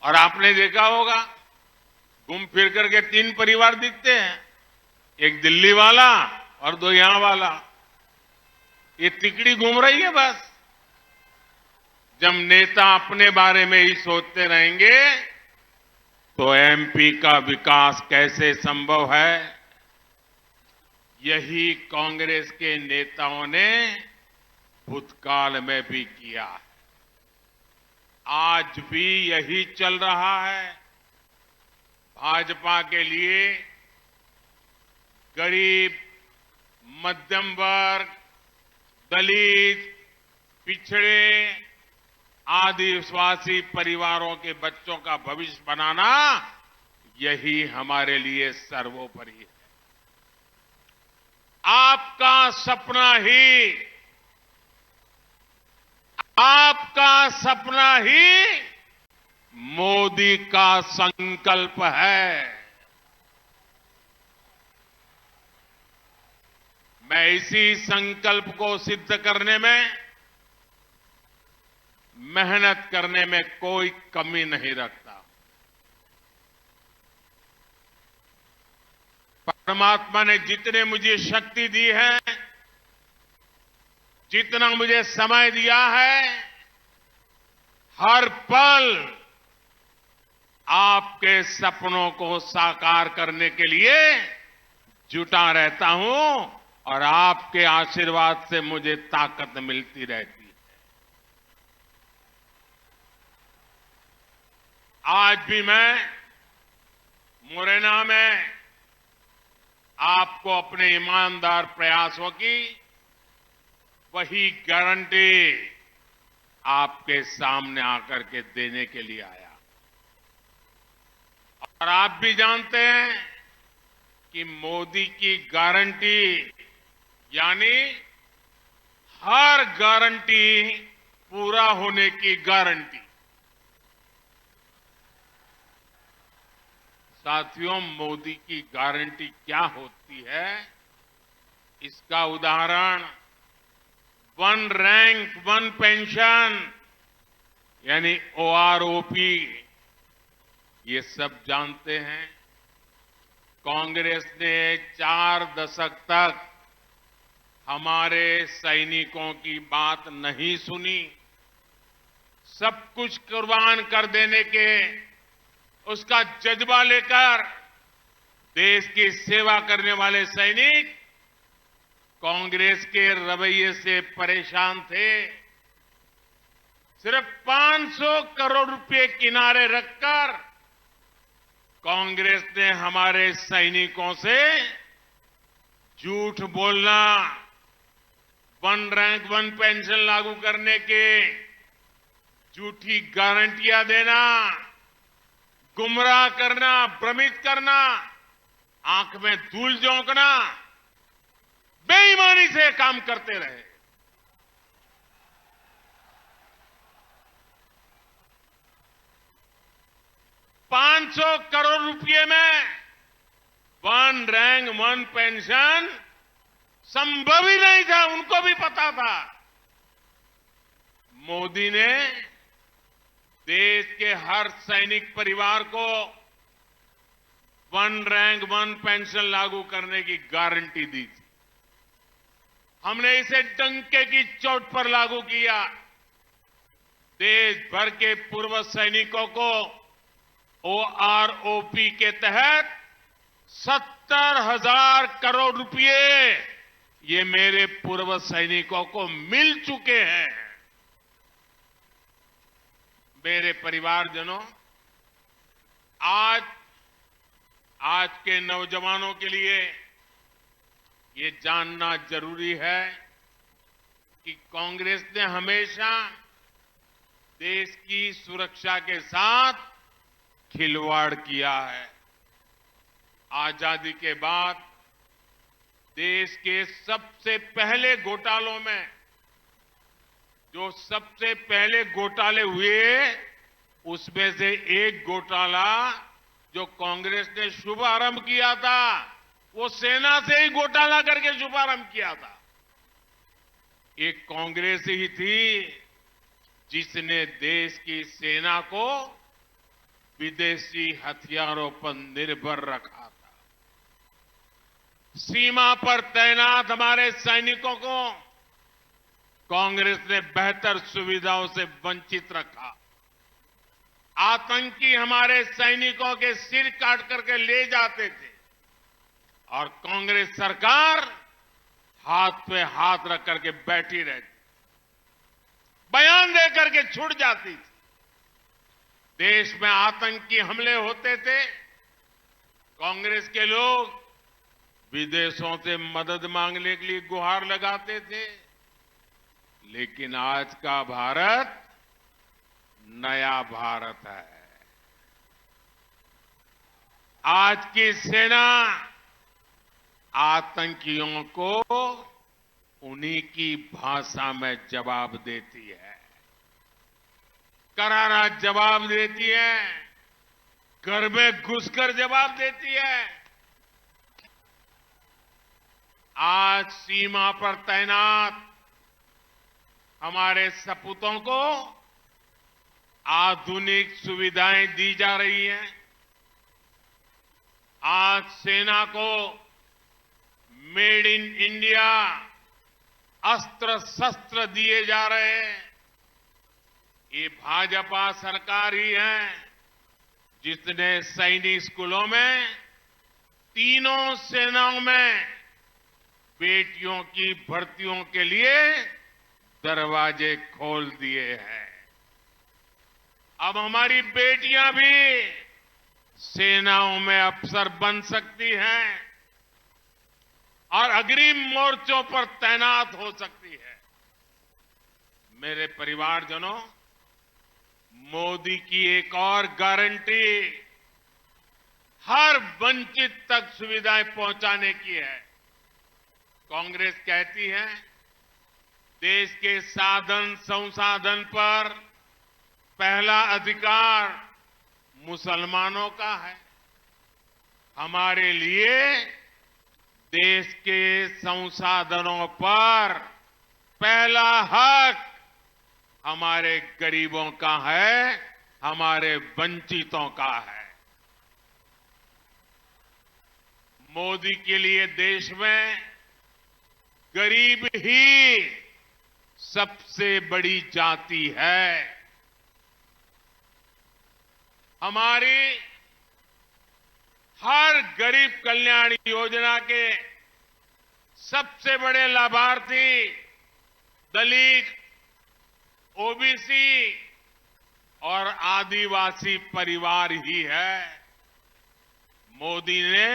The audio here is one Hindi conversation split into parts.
और आपने देखा होगा, घूम फिर करके 3 परिवार दिखते हैं, एक दिल्ली वाला और 2 यहां वाला। ये तिकड़ी घूम रही है बस। जब नेता अपने बारे में ही सोचते रहेंगे तो एमपी का विकास कैसे संभव है? यही कांग्रेस के नेताओं ने भूतकाल में भी किया है। आज भी यही चल रहा है। भाजपा के लिए गरीब, मध्यम वर्ग, दलित, पिछड़े, आदिवासी परिवारों के बच्चों का भविष्य बनाना, यही हमारे लिए सर्वोपरि है। आपका सपना ही मोदी का संकल्प है। मैं इसी संकल्प को सिद्ध करने में, मेहनत करने में कोई कमी नहीं रखता। परमात्मा ने जितने मुझे शक्ति दी है, जितना मुझे समय दिया है, हर पल आपके सपनों को साकार करने के लिए जुटा रहता हूं और आपके आशीर्वाद से मुझे ताकत मिलती रहती है। आज भी मैं मुरैना में आपको अपने ईमानदार प्रयासों की वही गारंटी आपके सामने आकर के देने के लिए आया। और आप भी जानते हैं कि मोदी की गारंटी यानी हर गारंटी पूरा होने की गारंटी। साथियों, मोदी की गारंटी क्या होती है, इसका उदाहरण वन रैंक वन पेंशन यानी ओआरओपी, ये सब जानते हैं। कांग्रेस ने 4 दशक तक हमारे सैनिकों की बात नहीं सुनी। सब कुछ कुर्बान कर देने के उसका जज्बा लेकर देश की सेवा करने वाले सैनिक कांग्रेस के रवैये से परेशान थे। सिर्फ 500 करोड़ रुपए किनारे रखकर कांग्रेस ने हमारे सैनिकों से झूठ बोलना, वन रैंक वन पेंशन लागू करने के झूठी गारंटियां देना, गुमराह करना, भ्रमित करना, आंख में धूल झोंकना, बेईमानी से काम करते रहे। $500 करोड़ रुपए में वन रैंक वन पेंशन संभव ही नहीं था, उनको भी पता था। मोदी ने देश के हर सैनिक परिवार को वन रैंक वन पेंशन लागू करने की गारंटी दी थी। हमने इसे डंके की चोट पर लागू किया। देश भर के पूर्व सैनिकों को ओआरओपी के तहत 70,000 करोड़ रुपए ये मेरे पूर्व सैनिकों को मिल चुके हैं। मेरे परिवारजनों, आज के नौजवानों के लिए ये जानना जरूरी है कि कांग्रेस ने हमेशा देश की सुरक्षा के साथ खिलवाड़ किया है। आजादी के बाद देश के सबसे पहले घोटालों में जो सबसे पहले घोटाले हुए, उसमें से एक घोटाला जो कांग्रेस ने शुभारंभ किया था, वो सेना से ही घोटाला करके शुभारंभ किया था। एक कांग्रेस ही थी जिसने देश की सेना को विदेशी हथियारों पर निर्भर रखा था। सीमा पर तैनात हमारे सैनिकों को कांग्रेस ने बेहतर सुविधाओं से वंचित रखा। आतंकी हमारे सैनिकों के सिर काट करके ले जाते थे और कांग्रेस सरकार हाथ पे हाथ रख करके बैठी रहती, बयान दे करके छूट जाती थी। देश में आतंकी हमले होते थे, कांग्रेस के लोग विदेशों से मदद मांगने के लिए गुहार लगाते थे। लेकिन आज का भारत नया भारत है। आज की सेना आतंकियों को उन्हीं की भाषा में जवाब देती है, करारा जवाब देती है, घर में घुसकर जवाब देती है। आज सीमा पर तैनात हमारे सपूतों को आधुनिक सुविधाएं दी जा रही हैं। आज सेना को मेड इन इंडिया अस्त्र शस्त्र दिए जा रहे हैं। ये भाजपा सरकार ही है जिसने सैनिक स्कूलों में तीनों सेनाओं में बेटियों की भर्तियों के लिए दरवाजे खोल दिए हैं। अब हमारी बेटियां भी सेनाओं में अफसर बन सकती हैं और अग्रिम मोर्चों पर तैनात हो सकती है। मेरे परिवारजनों, मोदी की एक और गारंटी हर वंचित तक सुविधाएं पहुंचाने की है। कांग्रेस कहती है देश के साधन संसाधन पर पहला अधिकार मुसलमानों का है। हमारे लिए देश के संसाधनों पर पहला हक हमारे गरीबों का है, हमारे वंचितों का है। मोदी के लिए देश में गरीब ही सबसे बड़ी जाति है। हमारी हर गरीब कल्याण योजना के सबसे बड़े लाभार्थी दलित, ओबीसी और आदिवासी परिवार ही है। मोदी ने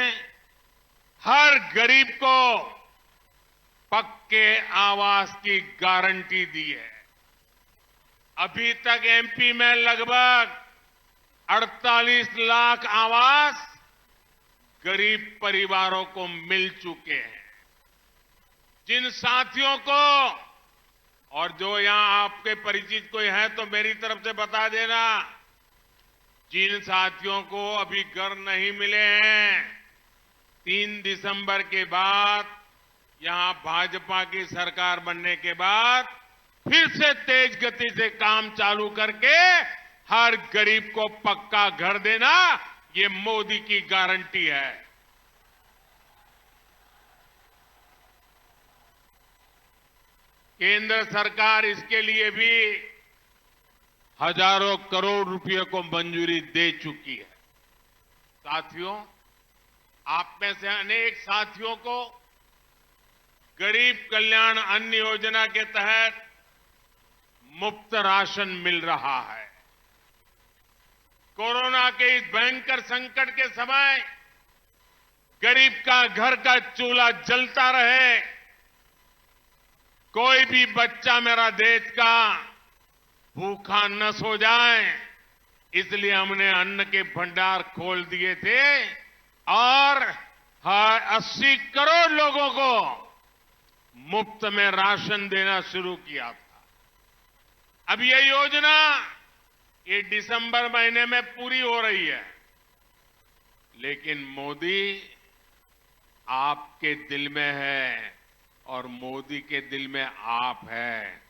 हर गरीब को पक्के आवास की गारंटी दी है। अभी तक एमपी में लगभग 48 लाख आवास गरीब परिवारों को मिल चुके हैं। जिन साथियों को, और जो यहां आपके परिचित कोई है तो मेरी तरफ से बता देना, जिन साथियों को अभी घर नहीं मिले हैं, 3 दिसंबर के बाद यहां भाजपा की सरकार बनने के बाद फिर से तेज गति से काम चालू करके हर गरीब को पक्का घर देना, ये मोदी की गारंटी है। केंद्र सरकार इसके लिए भी हजारों करोड़ रुपए को मंजूरी दे चुकी है। साथियों, आप में से अनेक साथियों को गरीब कल्याण अन्न योजना के तहत मुफ्त राशन मिल रहा है। कोरोना के इस भयंकर संकट के समय गरीब का घर का चूल्हा जलता रहे, कोई भी बच्चा मेरा देश का भूखा न सो जाए, इसलिए हमने अन्न के भंडार खोल दिए थे और हर 80 करोड़ लोगों को मुफ्त में राशन देना शुरू किया था। अब ये योजना ये दिसंबर महीने में पूरी हो रही है, लेकिन मोदी आपके दिल में है और मोदी के दिल में आप है।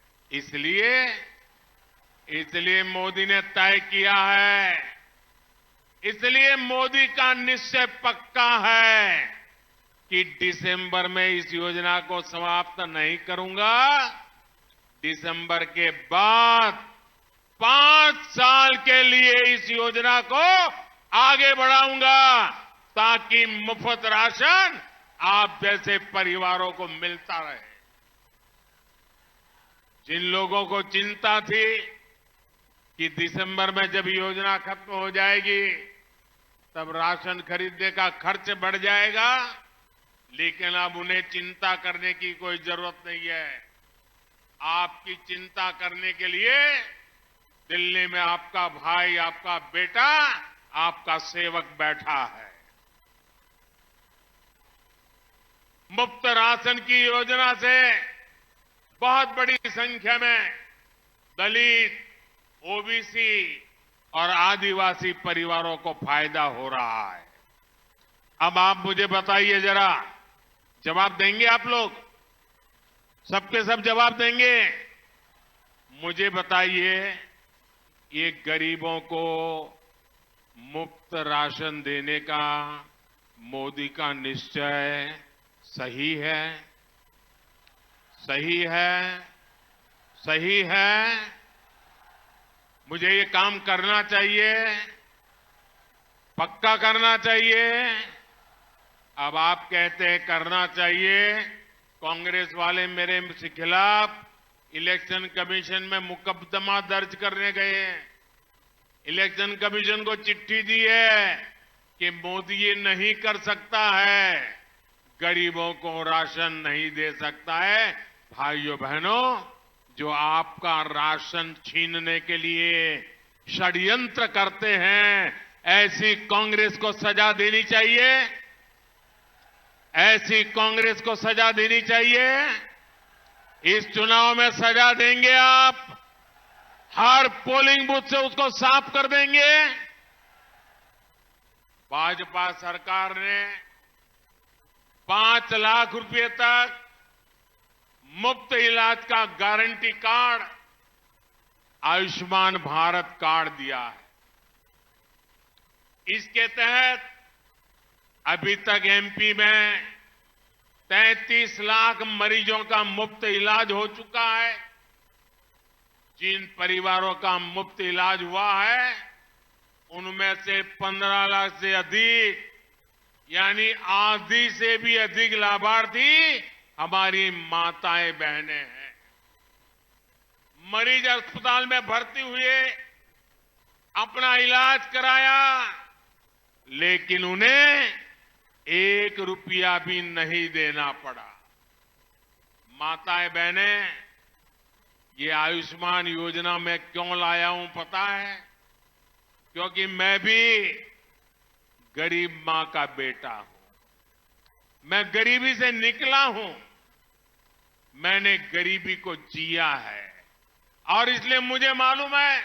इसलिए मोदी ने तय किया है इसलिए मोदी का निश्चय पक्का है कि दिसंबर में इस योजना को समाप्त नहीं करूंगा। दिसंबर के बाद 5 साल के लिए इस योजना को आगे बढ़ाऊंगा ताकि मुफ्त राशन आप जैसे परिवारों को मिलता रहे। जिन लोगों को चिंता थी कि दिसंबर में जब योजना खत्म हो जाएगी तब राशन खरीदने का खर्च बढ़ जाएगा, लेकिन अब उन्हें चिंता करने की कोई जरूरत नहीं है। आपकी चिंता करने के लिए दिल्ली में आपका भाई, आपका बेटा, आपका सेवक बैठा है। मुफ्त राशन की योजना से बहुत बड़ी संख्या में दलित, ओबीसी और आदिवासी परिवारों को फायदा हो रहा है। अब आप मुझे बताइए जरा, जवाब देंगे आप लोग? सबके सब जवाब देंगे? मुझे बताइए, ये गरीबों को मुफ्त राशन देने का मोदी का निश्चय सही है? सही है? सही है? मुझे ये काम करना चाहिए, पक्का करना चाहिए। अब आप कहते हैं करना चाहिए, कांग्रेस वाले मेरे खिलाफ इलेक्शन कमीशन में मुकदमा दर्ज करने गए हैं। इलेक्शन कमीशन को चिट्ठी दी है कि मोदी ये नहीं कर सकता है, गरीबों को राशन नहीं दे सकता है। भाइयों बहनों, जो आपका राशन छीनने के लिए षड्यंत्र करते हैं, ऐसी कांग्रेस को सजा देनी चाहिए। ऐसी कांग्रेस को सजा देनी चाहिए। इस चुनाव में सजा देंगे आप? हर पोलिंग बूथ से उसको साफ कर देंगे? भाजपा सरकार ने 5 लाख रुपए तक मुफ्त इलाज का guarantee card, Ayushman Bharat card दिया है। इसके तहत अभी तक एमपी में 33 लाख मरीजों का मुफ्त इलाज हो चुका है। जिन परिवारों का मुफ्त इलाज हुआ है, उनमें से 15 लाख से अधिक, यानी आधी से भी अधिक लाभार्थी हमारी माताएं बहनें हैं। मरीज अस्पताल में भर्ती हुए, अपना इलाज कराया, लेकिन उन्हें 1 रुपया भी नहीं देना पड़ा। माताएं बहनें, ये आयुष्मान योजना में क्यों लाया हूं पता है? क्योंकि मैं भी गरीब मां का बेटा हूं। मैं गरीबी से निकला हूं। मैंने गरीबी को जिया है और इसलिए मुझे मालूम है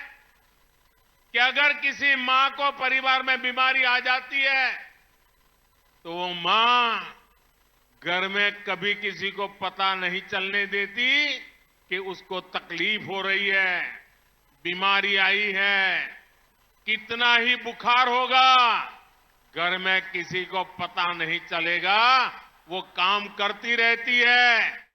कि अगर किसी मां को परिवार में बीमारी आ जाती है तो वो मां घर में कभी किसी को पता नहीं चलने देती कि उसको तकलीफ हो रही है, बीमारी आई है। कितना ही बुखार होगा, घर में किसी को पता नहीं चलेगा, वो काम करती रहती है।